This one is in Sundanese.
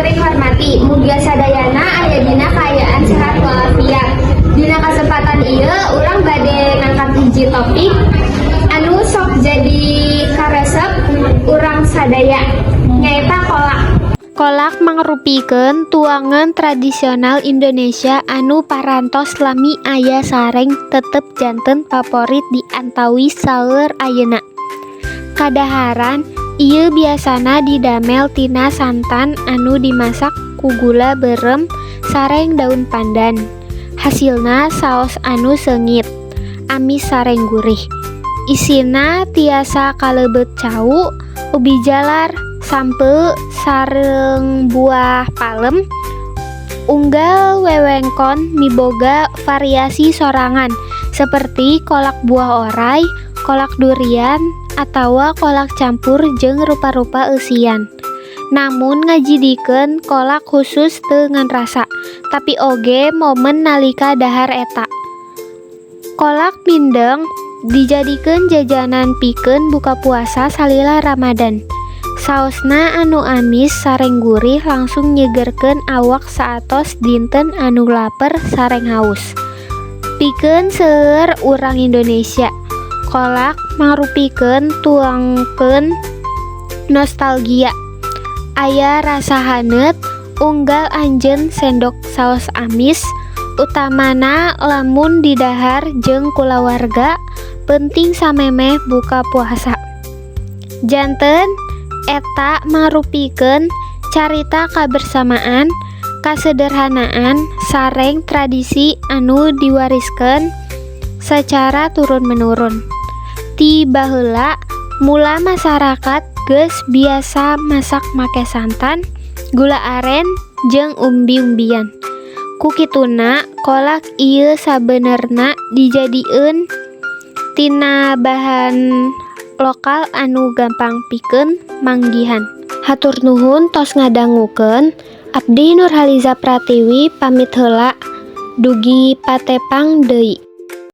kuring hormati mugia sadayana aya dina kaayaan sehat walafiat. Dina kesempatan ieu urang bade ngangkat hiji topik anu sok jadi karesep urang sadaya nyaeta kolak. Kolak mangrupikeun tuangan tradisional Indonesia anu parantos lami aya sareng tetep janten favorit di antawi saeur ayeuna. Kadaharan ieu biasana didamel tina santan anu dimasak ku gula berem sareng daun pandan. Hasilna saos anu seungit, amis sareng gurih. Isina tiasa kalebet cau, ubi jalar, sampeu, sareng buah palem. Unggal wewengkon miboga variasi sorangan seperti kolak buah orai, kolak durian, atawa kolak campur jeung rupa-rupa eusian. Namun ngajidikeun kolak khusus teu ngan rasa, tapi oge momen nalika dahar eta. Kolak mindeng dijadikeun jajanan pikeun buka puasa salila Ramadan. Saosna anu amis sareng gurih langsung nyegerkeun awak saatos dinten anu laper sareng haus. Pikeun seueur urang Indonesia, kolak mangrupikeun tuangkeun nostalgia. Aya rasa haneut unggal anjeun sendok saos amis, utamana lamun didahar jeung kulawarga, penting samemeh buka puasa. Janten eta mangrupikeun carita kabersamaan, kasederhanaan, sareng tradisi anu diwariskeun sacara turun-menurun. Ti baheula mula masyarakat geus biasa masak make santan, gula aren, jeung umbi-umbian. Ku kituna kolak ieu sabenerna dijadieun tina bahan lokal anu gampang pikeun manggihan. Hatur nuhun tos ngadangukeun. Abdi Nurhaliza Pratiwi pamit heula. Dugi patepang deui.